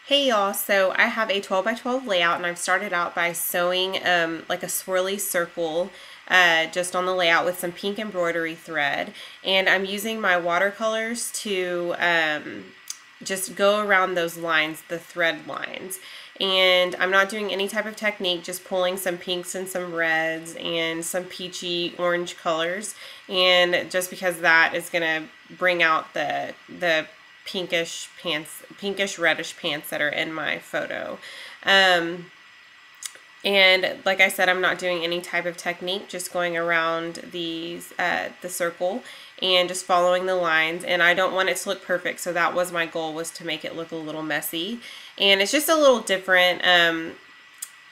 Hey y'all, so I have a 12 by 12 layout and I've started out by sewing like a swirly circle just on the layout with some pink embroidery thread, and I'm using my watercolors to just go around those lines, the thread lines. And I'm not doing any type of technique, just pulling some pinks and some reds and some peachy orange colors, and just because that is going to bring out the pinkish reddish pants that are in my photo. And like I said, I'm not doing any type of technique, just going around the circle and just following the lines. And I don't want it to look perfect, so that was my goal, was to make it look a little messy. And it's just a little different.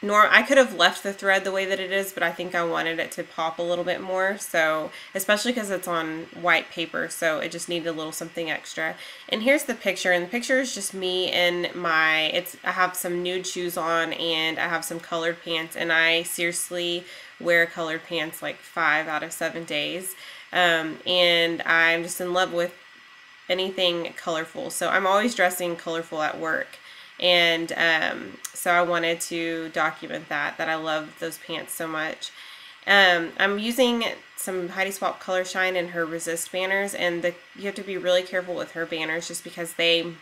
I could have left the thread the way that it is, but I think I wanted it to pop a little bit more. So, especially because it's on white paper, so it just needed a little something extra. And here's the picture, and the picture is just me in I have some nude shoes on and I have some colored pants, and I seriously wear colored pants like 5 out of 7 days. And I'm just in love with anything colorful. So I'm always dressing colorful at work. And so I wanted to document that I love those pants so much. I'm using some Heidi Swap Color Shine in her resist banners, and you have to be really careful with her banners just because they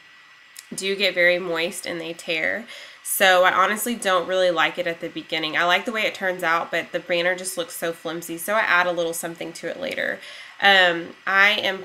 do get very moist and they tear. So I honestly don't really like it at the beginning. I like the way it turns out, but the banner just looks so flimsy, so I add a little something to it later. I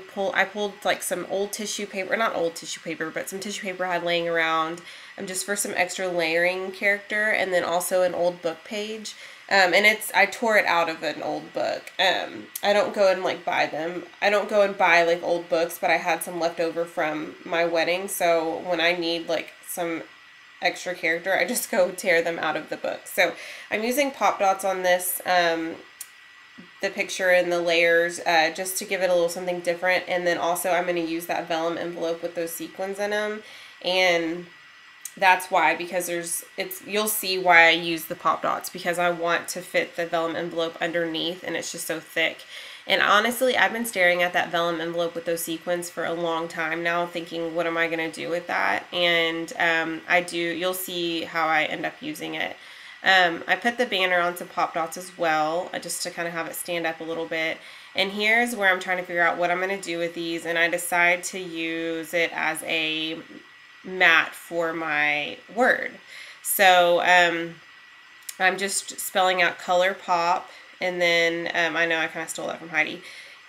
pulled like some old tissue paper, not old tissue paper, but some tissue paper I had laying around, just for some extra layering character, and then also an old book page. And I tore it out of an old book. I don't go and like buy them. I don't go and buy like old books, but I had some left over from my wedding, so when I need like some extra character, I just go tear them out of the book. So I'm using pop dots on this, the picture and the layers, just to give it a little something different. And then also I'm going to use that vellum envelope with those sequins in them, and that's why, because you'll see why I use the pop dots, because I want to fit the vellum envelope underneath, and it's just so thick. And honestly, I've been staring at that vellum envelope with those sequins for a long time now, thinking, what am I going to do with that? And you'll see how I end up using it. I put the banner on some pop dots as well, just to kind of have it stand up a little bit. And here's where I'm trying to figure out what I'm going to do with these, and I decide to use it as a mat for my word. So I'm just spelling out color pop, and then I know I kind of stole that from Heidi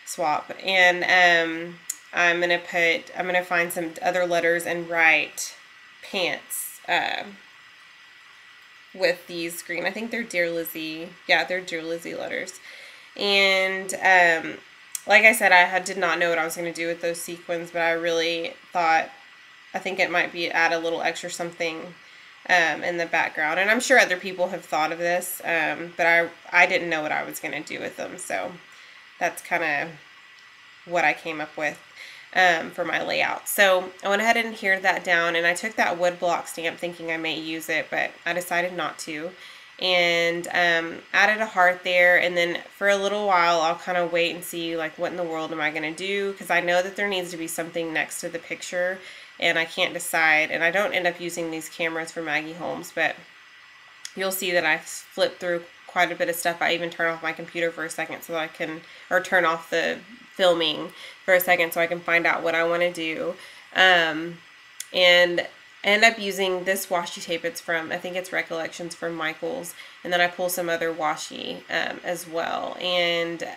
Swap, and I'm gonna find some other letters and write pants with these green. I think they're Dear Lizzie. Yeah, they're Dear Lizzie letters. And like I said, I did not know what I was going to do with those sequins, but I really thought, I think it might be add a little extra something in the background. And I'm sure other people have thought of this, but I didn't know what I was going to do with them. So that's kind of what I came up with for my layout. So I went ahead and adhered that down, and I took that wood block stamp thinking I may use it, but I decided not to. And added a heart there, and then for a little while I'll kind of wait and see like what in the world am I going to do, because I know that there needs to be something next to the picture and I can't decide. And I don't end up using these cameras for Maggie Holmes, but you'll see that I flip through quite a bit of stuff. I even turn off my computer for a second so that I can, or turn off the filming for a second so I can find out what I want to do. And I end up using this washi tape. It's from, I think it's Recollections from Michaels, and then I pull some other washi as well. And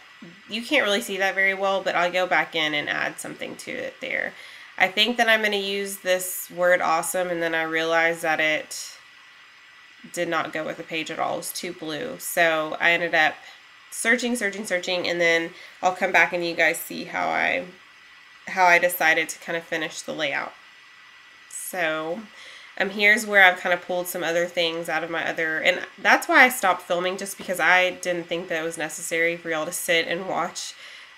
you can't really see that very well, but I'll go back in and add something to it there. I think that I'm going to use this word awesome, and then I realized that it did not go with the page at all. It was too blue. So I ended up searching, and then I'll come back and you guys see how I decided to kind of finish the layout. So here's where I've kind of pulled some other things out of my other, and that's why I stopped filming, just because I didn't think that it was necessary for y'all to sit and watch.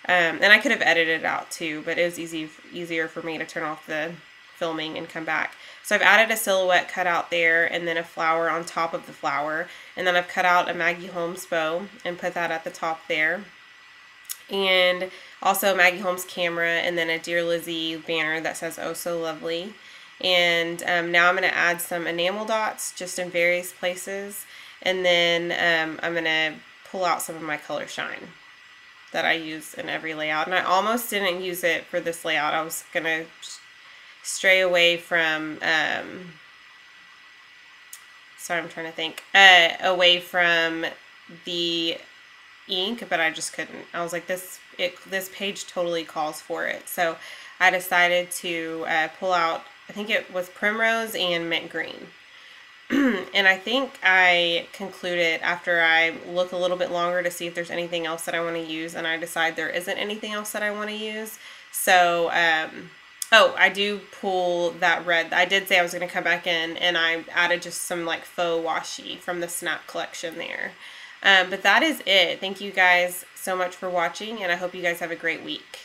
And I could have edited it out too, but it was easier for me to turn off the filming and come back. So I've added a silhouette cut out there, and then a flower on top of the flower, and then I've cut out a Maggie Holmes bow and put that at the top there, and also Maggie Holmes camera, and then a Dear Lizzie banner that says "Oh So Lovely." And now I'm going to add some enamel dots just in various places. And then I'm going to pull out some of my color shine that I use in every layout. And I almost didn't use it for this layout. I was going to stray away from, sorry, I'm trying to think, away from the ink, but I just couldn't. I was like, this page totally calls for it. So I decided to pull out, I think it was Primrose and Mint Green. And I think I concluded after I look a little bit longer to see if there's anything else that I want to use, and I decide there isn't anything else that I want to use. So, oh, I do pull that red. I did say I was going to come back in, and I added just some like faux washi from the Snap collection there. But that is it. Thank you guys so much for watching, and I hope you guys have a great week.